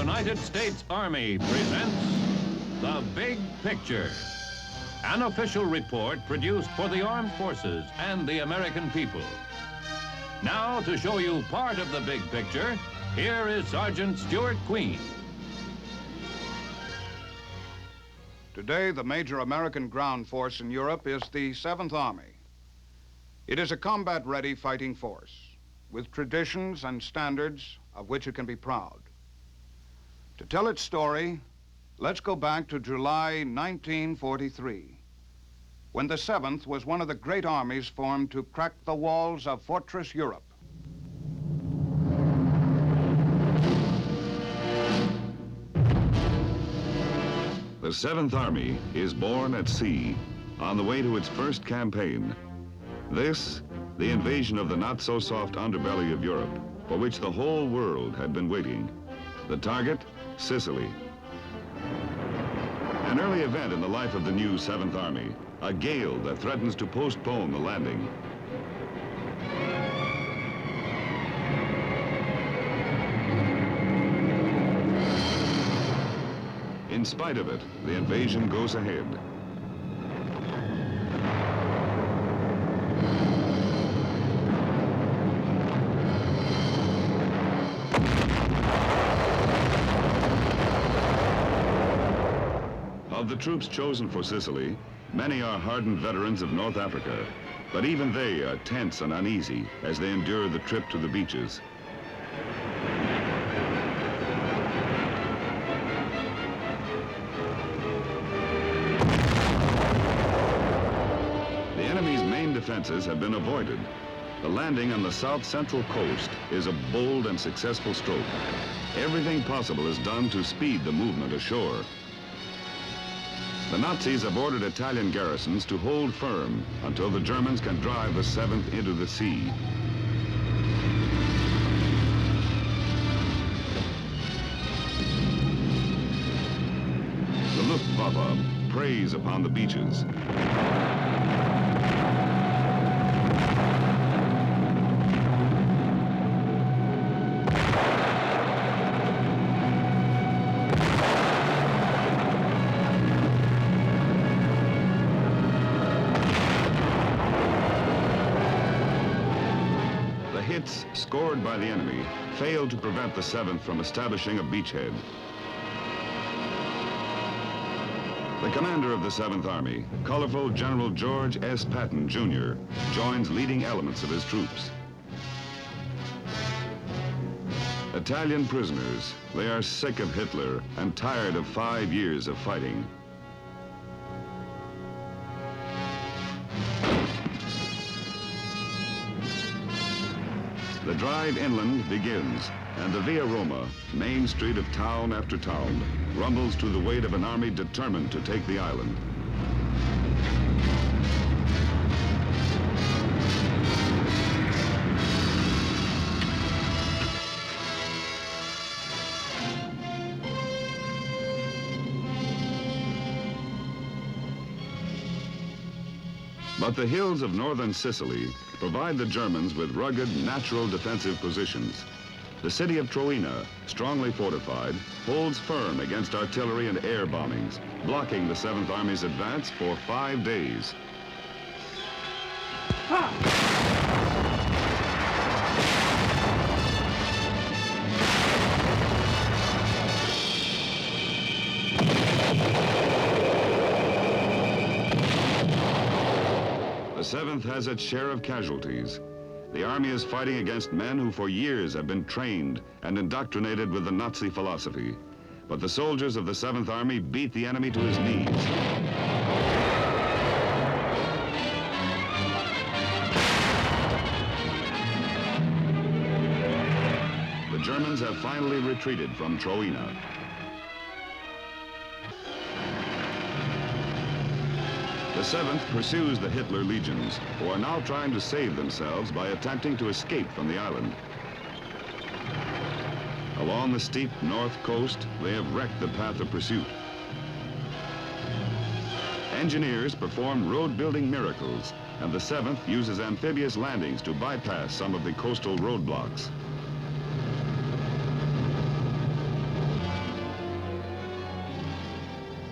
United States Army presents The Big Picture, an official report produced for the armed forces and the American people. Now, to show you part of the big picture, here is Sergeant Stuart Queen. Today, the major American ground force in Europe is the 7th Army. It is a combat-ready fighting force with traditions and standards of which it can be proud. To tell its story, let's go back to July 1943, when the 7th was one of the great armies formed to crack the walls of Fortress Europe. The 7th Army is born at sea on the way to its first campaign. This, the invasion of the not-so-soft underbelly of Europe, for which the whole world had been waiting. The target, Sicily. An early event in the life of the new 7th Army, a gale that threatens to postpone the landing. In spite of it, the invasion goes ahead. Of the troops chosen for Sicily, many are hardened veterans of North Africa, but even they are tense and uneasy as they endure the trip to the beaches. The enemy's main defenses have been avoided. The landing on the south-central coast is a bold and successful stroke. Everything possible is done to speed the movement ashore. The Nazis have ordered Italian garrisons to hold firm until the Germans can drive the 7th into the sea. The Luftwaffe preys upon the beaches. Hits scored by the enemy failed to prevent the 7th from establishing a beachhead. The commander of the 7th Army, colorful General George S. Patton, Jr., joins leading elements of his troops. Italian prisoners, they are sick of Hitler and tired of 5 years of fighting. The drive inland begins, and the Via Roma, main street of town after town, rumbles to the weight of an army determined to take the island. But the hills of northern Sicily provide the Germans with rugged, natural defensive positions. The city of Troina, strongly fortified, holds firm against artillery and air bombings, blocking the 7th Army's advance for 5 days. The 7th has its share of casualties. The army is fighting against men who for years have been trained and indoctrinated with the Nazi philosophy. But the soldiers of the 7th Army beat the enemy to his knees. The Germans have finally retreated from Troina. The 7th pursues the Hitler legions, who are now trying to save themselves by attempting to escape from the island. Along the steep north coast, they have wrecked the path of pursuit. Engineers perform road-building miracles, and the 7th uses amphibious landings to bypass some of the coastal roadblocks.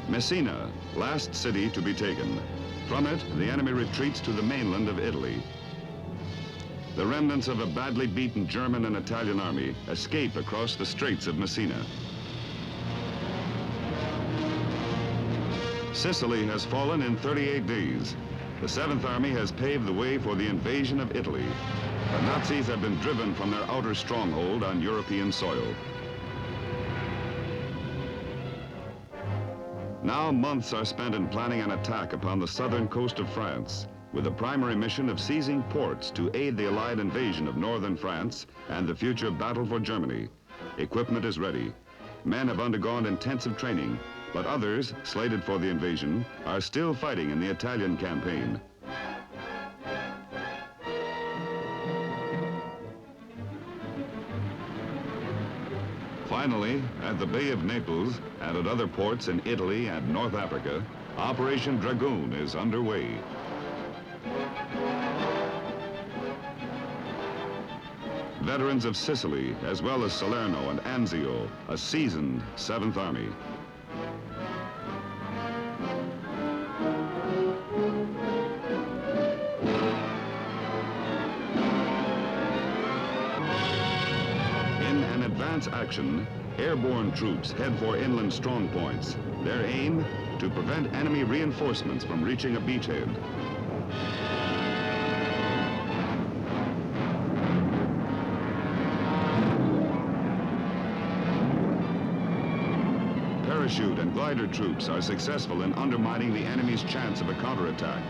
Messina, last city to be taken. From it, the enemy retreats to the mainland of Italy. The remnants of a badly beaten German and Italian army escape across the Straits of Messina. Sicily has fallen in 38 days. The 7th Army has paved the way for the invasion of Italy. The Nazis have been driven from their outer stronghold on European soil. Now months are spent in planning an attack upon the southern coast of France, with the primary mission of seizing ports to aid the Allied invasion of northern France and the future battle for Germany. Equipment is ready. Men have undergone intensive training, but others, slated for the invasion, are still fighting in the Italian campaign. Finally, at the Bay of Naples and at other ports in Italy and North Africa, Operation Dragoon is underway. Veterans of Sicily, as well as Salerno and Anzio, a seasoned 7th Army. In an advance action, airborne troops head for inland strong points. Their aim, to prevent enemy reinforcements from reaching a beachhead. Parachute and glider troops are successful in undermining the enemy's chance of a counterattack.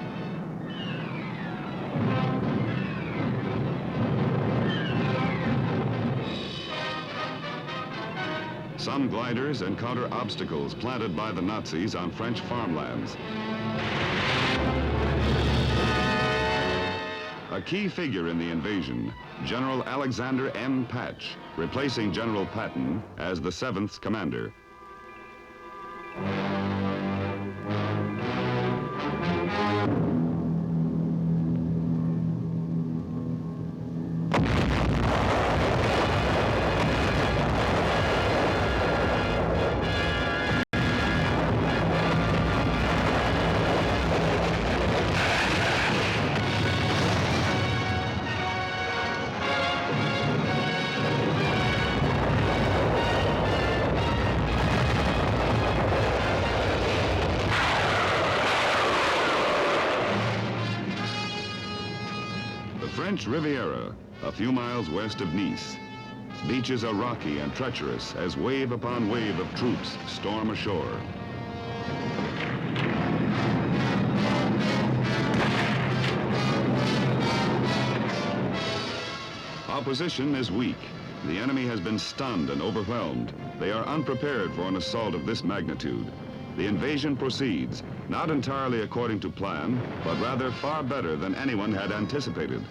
Some gliders encounter obstacles planted by the Nazis on French farmlands. A key figure in the invasion, General Alexander M. Patch, replacing General Patton as the 7th's commander. French Riviera, a few miles west of Nice. Beaches are rocky and treacherous as wave upon wave of troops storm ashore. Opposition is weak. The enemy has been stunned and overwhelmed. They are unprepared for an assault of this magnitude. The invasion proceeds, not entirely according to plan, but rather far better than anyone had anticipated.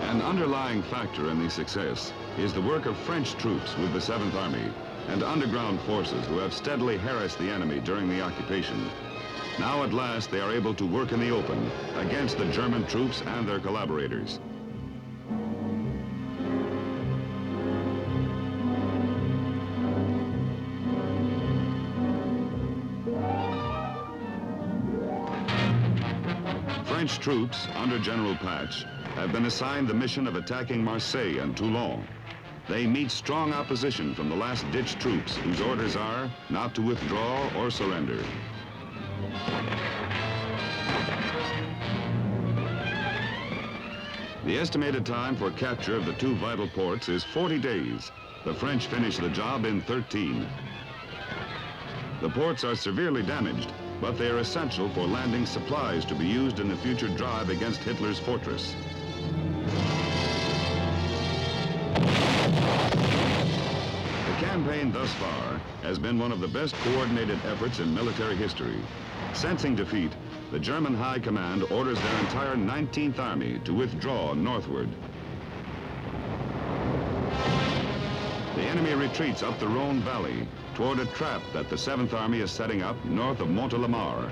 An underlying factor in the success is the work of French troops with the 7th Army and underground forces who have steadily harassed the enemy during the occupation. Now at last they are able to work in the open against the German troops and their collaborators. French troops under General Patch have been assigned the mission of attacking Marseille and Toulon. They meet strong opposition from the last-ditch troops whose orders are not to withdraw or surrender. The estimated time for capture of the two vital ports is 40 days. The French finish the job in 13. The ports are severely damaged, but they are essential for landing supplies to be used in the future drive against Hitler's fortress. The campaign thus far has been one of the best coordinated efforts in military history. Sensing defeat, the German High Command orders their entire 19th Army to withdraw northward. The enemy retreats up the Rhone Valley toward a trap that the 7th Army is setting up north of Montelimar.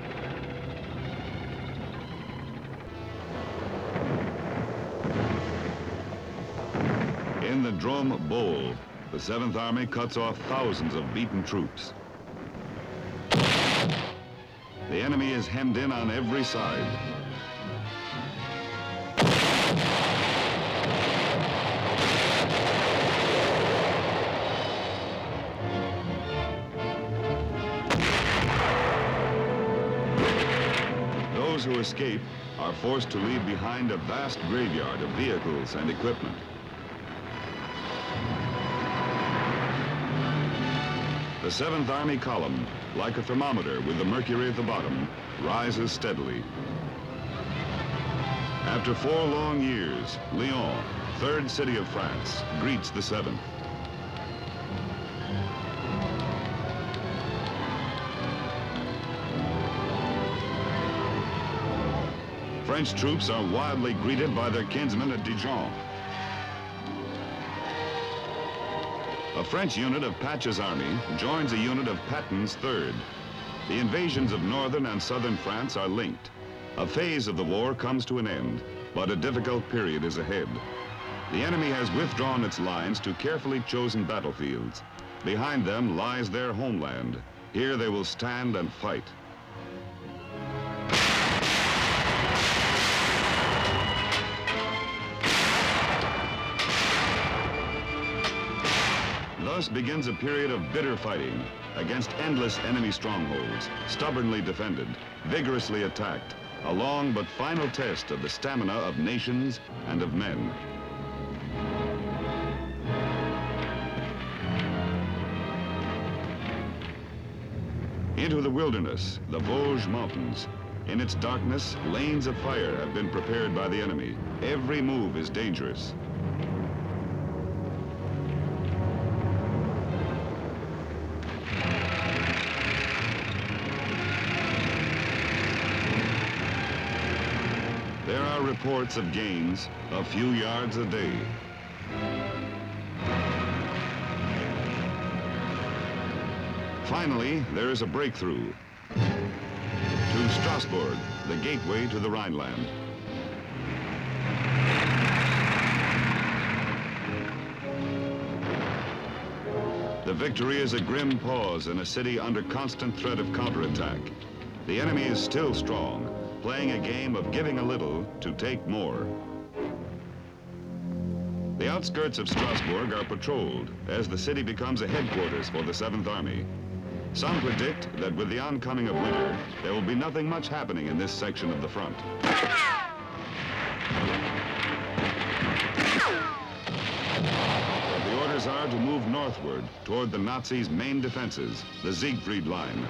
In the Drôme Bowl, the 7th Army cuts off thousands of beaten troops. The enemy is hemmed in on every side. Those who escape are forced to leave behind a vast graveyard of vehicles and equipment. The 7th Army column, like a thermometer with the mercury at the bottom, rises steadily. After 4 long years, Lyon, 3rd city of France, greets the 7th. French troops are wildly greeted by their kinsmen at Dijon. A French unit of Patch's army joins a unit of Patton's 3rd. The invasions of northern and southern France are linked. A phase of the war comes to an end, but a difficult period is ahead. The enemy has withdrawn its lines to carefully chosen battlefields. Behind them lies their homeland. Here they will stand and fight. Thus begins a period of bitter fighting against endless enemy strongholds, stubbornly defended, vigorously attacked, a long but final test of the stamina of nations and of men. Into the wilderness, the Vosges Mountains. In its darkness, lanes of fire have been prepared by the enemy. Every move is dangerous. There are reports of gains, a few yards a day. Finally, there is a breakthrough to Strasbourg, the gateway to the Rhineland. The victory is a grim pause in a city under constant threat of counterattack. The enemy is still strong, playing a game of giving a little to take more. The outskirts of Strasbourg are patrolled as the city becomes a headquarters for the 7th Army. Some predict that with the oncoming of winter, there will be nothing much happening in this section of the front. But the orders are to move northward toward the Nazis' main defenses, the Siegfried Line.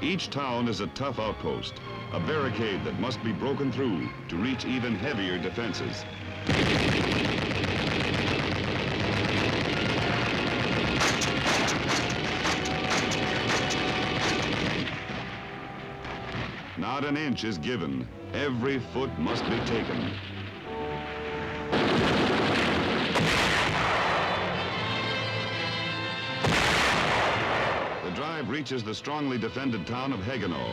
Each town is a tough outpost, a barricade that must be broken through to reach even heavier defenses. Not an inch is given. Every foot must be taken. The drive reaches the strongly defended town of Haguenau.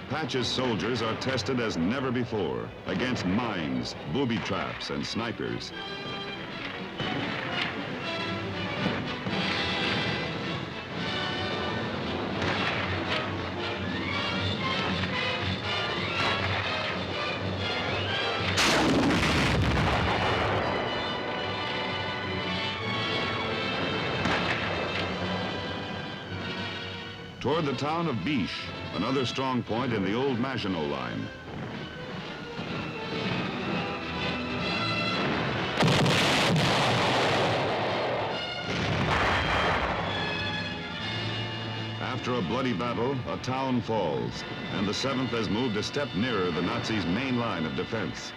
Patch's soldiers are tested as never before against mines, booby traps, and snipers. Toward the town of Biche, another strong point in the old Maginot Line. After a bloody battle, a town falls, and the 7th has moved a step nearer the Nazis' main line of defense.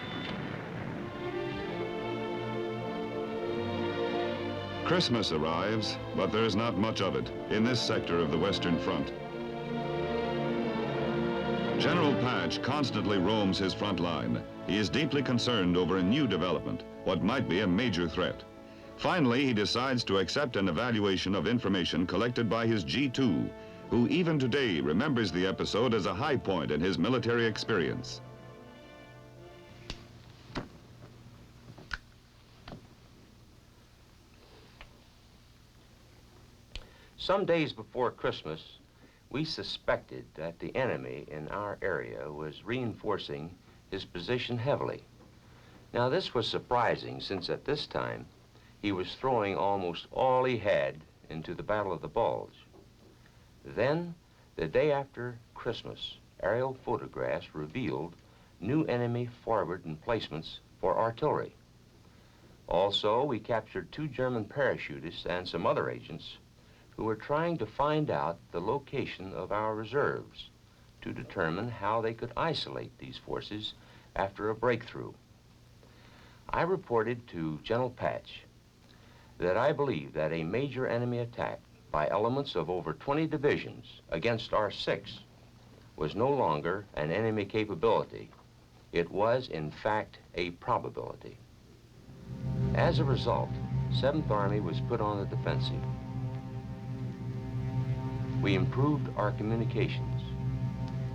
Christmas arrives, but there's not much of it in this sector of the Western Front. General Patch constantly roams his front line. He is deeply concerned over a new development, what might be a major threat. Finally, he decides to accept an evaluation of information collected by his G2, who even today remembers the episode as a high point in his military experience. Some days before Christmas, we suspected that the enemy in our area was reinforcing his position heavily. Now, this was surprising since at this time he was throwing almost all he had into the Battle of the Bulge. Then, the day after Christmas, aerial photographs revealed new enemy forward emplacements for artillery. Also, we captured 2 German parachutists and some other agents who were trying to find out the location of our reserves to determine how they could isolate these forces after a breakthrough. I reported to General Patch that I believe that a major enemy attack by elements of over 20 divisions against our 6 was no longer an enemy capability. It was, in fact, a probability. As a result, 7th Army was put on the defensive. We improved our communications.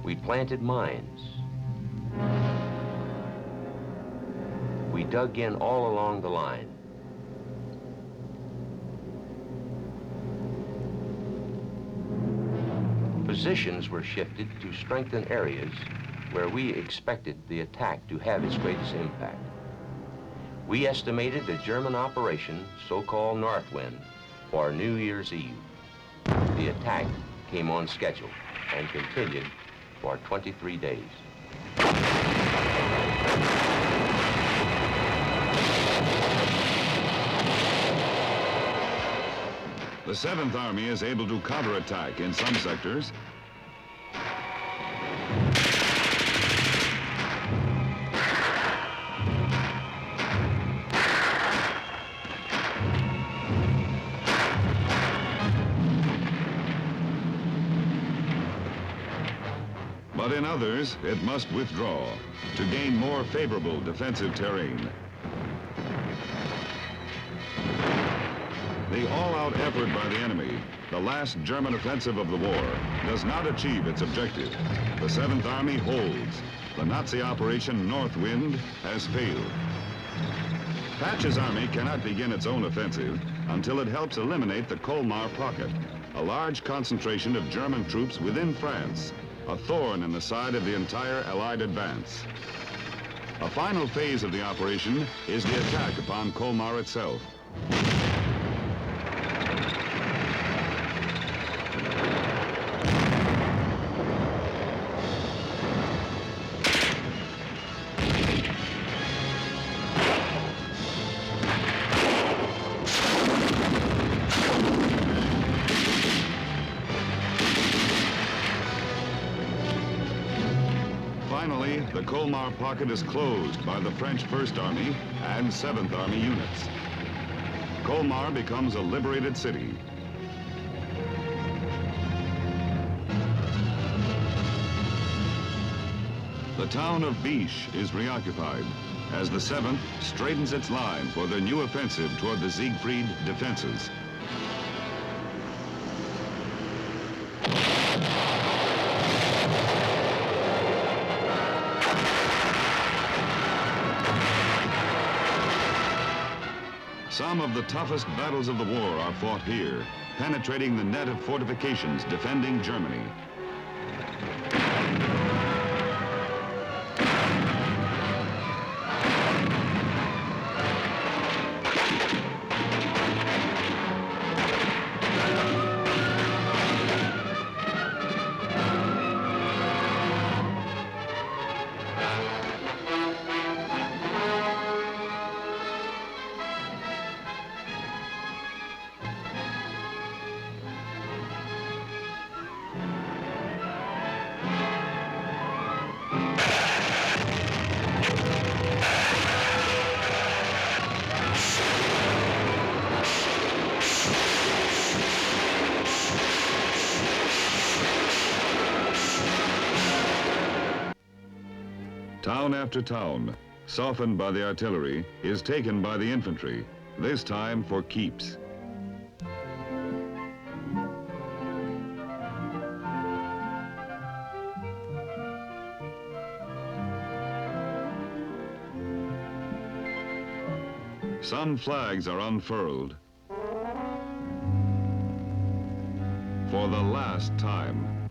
We planted mines. We dug in all along the line. Positions were shifted to strengthen areas where we expected the attack to have its greatest impact. We estimated the German operation, so-called Northwind, for New Year's Eve. The attack came on schedule and continued for 23 days. The 7th Army is able to counterattack in some sectors. But in others, it must withdraw to gain more favorable defensive terrain. The all-out effort by the enemy, the last German offensive of the war, does not achieve its objective. The 7th Army holds. The Nazi operation Northwind has failed. Patch's army cannot begin its own offensive until it helps eliminate the Colmar pocket, a large concentration of German troops within France, a thorn in the side of the entire Allied advance. A final phase of the operation is the attack upon Colmar itself. Finally, the Colmar pocket is closed by the French 1st Army and 7th Army units. Colmar becomes a liberated city. The town of Biche is reoccupied as the 7th straightens its line for their new offensive toward the Siegfried defenses. Some of the toughest battles of the war are fought here, penetrating the net of fortifications defending Germany. Town after town, softened by the artillery, is taken by the infantry, this time for keeps. Some flags are unfurled for the last time.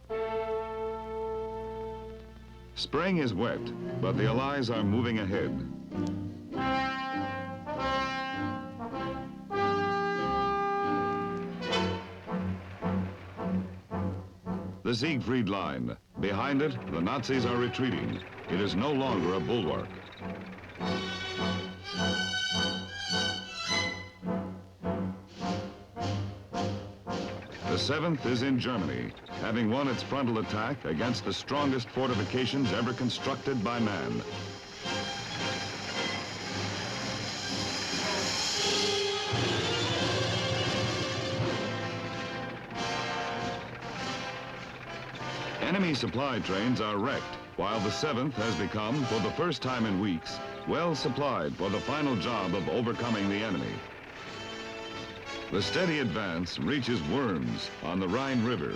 Spring is wet, but the Allies are moving ahead. The Siegfried Line. Behind it, the Nazis are retreating. It is no longer a bulwark. The 7th is in Germany, having won its frontal attack against the strongest fortifications ever constructed by man. Enemy supply trains are wrecked, while the 7th has become, for the first time in weeks, well supplied for the final job of overcoming the enemy. The steady advance reaches Worms on the Rhine River.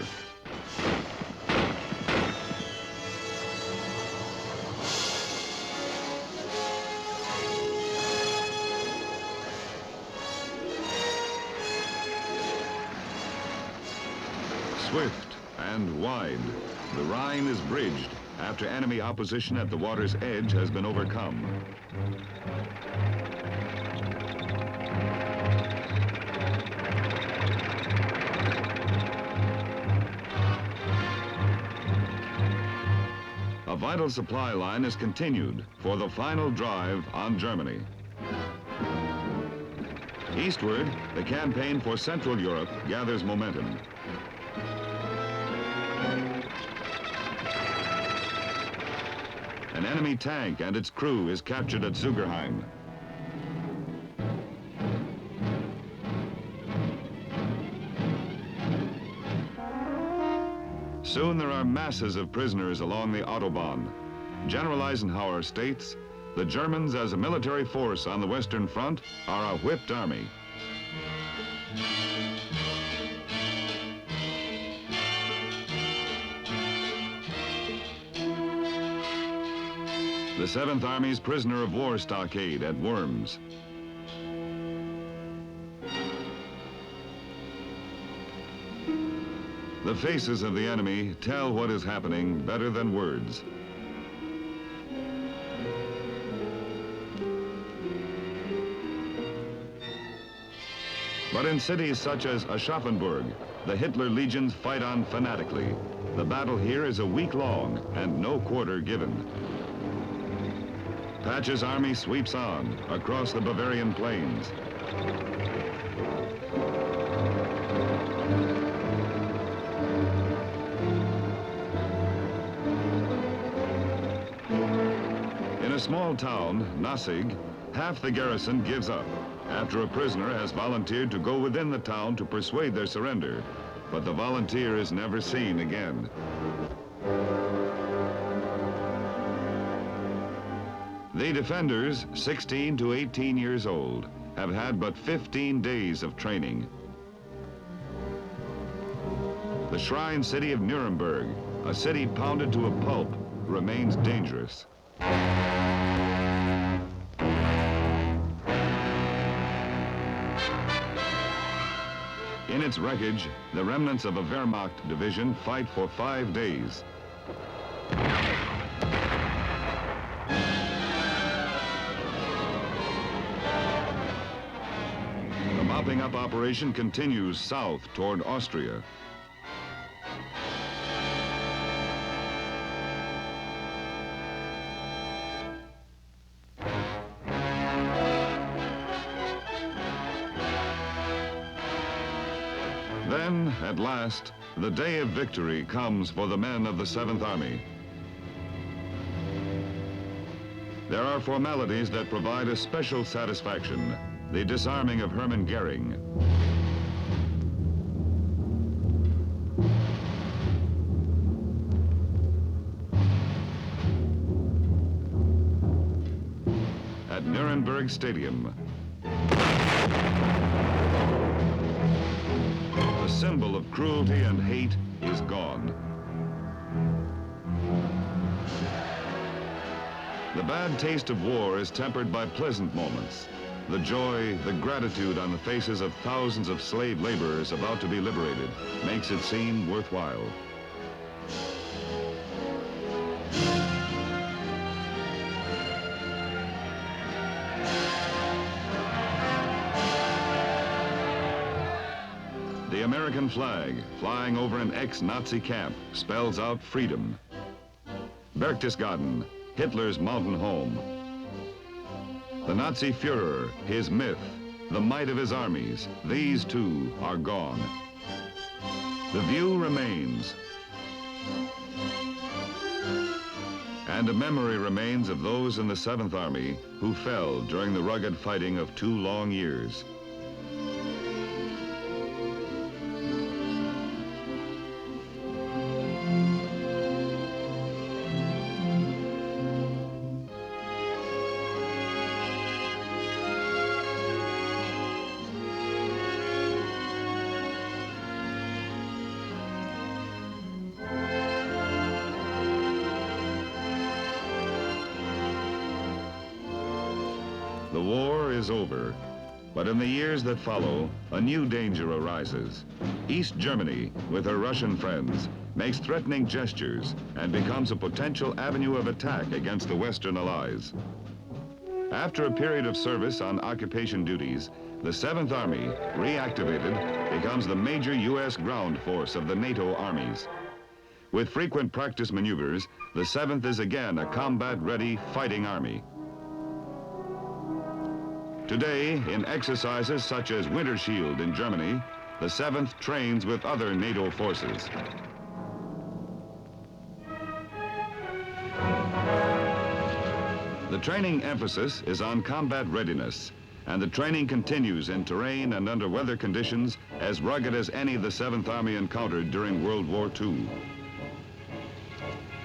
Swift and wide, the Rhine is bridged after enemy opposition at the water's edge has been overcome. A vital supply line is continued for the final drive on Germany. Eastward, the campaign for Central Europe gathers momentum. An enemy tank and its crew is captured at Zugerheim. Soon there are masses of prisoners along the Autobahn. General Eisenhower states, the Germans as a military force on the Western Front are a whipped army. The 7th Army's prisoner of war stockade at Worms. The faces of the enemy tell what is happening better than words. But in cities such as Aschaffenburg, the Hitler legions fight on fanatically. The battle here is a week long and no quarter given. Patch's army sweeps on across the Bavarian plains. In a small town, Nassig, half the garrison gives up after a prisoner has volunteered to go within the town to persuade their surrender, but the volunteer is never seen again. The defenders, 16 to 18 years old, have had but 15 days of training. The shrine city of Nuremberg, a city pounded to a pulp, remains dangerous. In its wreckage, the remnants of a Wehrmacht division fight for 5 days. The mopping up operation continues south toward Austria. Then, at last, the day of victory comes for the men of the 7th Army. There are formalities that provide a special satisfaction, the disarming of Hermann Goering. Nuremberg Stadium. The symbol of cruelty and hate is gone. The bad taste of war is tempered by pleasant moments. The joy, the gratitude on the faces of thousands of slave laborers about to be liberated makes it seem worthwhile. The American flag, flying over an ex-Nazi camp, spells out freedom. Berchtesgaden, Hitler's mountain home. The Nazi Führer, his myth, the might of his armies, these too are gone. The view remains. And a memory remains of those in the 7th Army who fell during the rugged fighting of 2 long years. The war is over, but in the years that follow, a new danger arises. East Germany, with her Russian friends, makes threatening gestures and becomes a potential avenue of attack against the Western allies. After a period of service on occupation duties, the 7th Army, reactivated, becomes the major U.S. ground force of the NATO armies. With frequent practice maneuvers, the 7th is again a combat-ready fighting army. Today, in exercises such as WINTERSHIELD in Germany, the 7th trains with other NATO forces. The training emphasis is on combat readiness, and the training continues in terrain and under weather conditions as rugged as any the 7th Army encountered during World War II.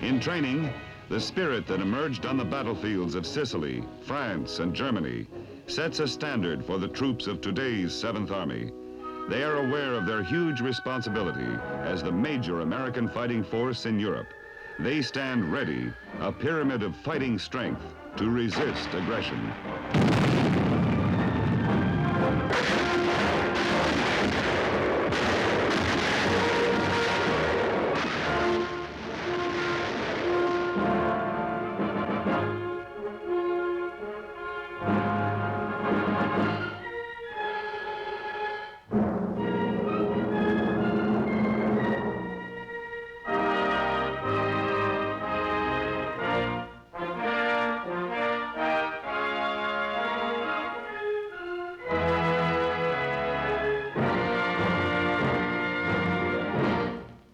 In training, the spirit that emerged on the battlefields of Sicily, France, and Germany sets a standard for the troops of today's 7th Army. They are aware of their huge responsibility as the major American fighting force in Europe. They stand ready, a pyramid of fighting strength, to resist aggression.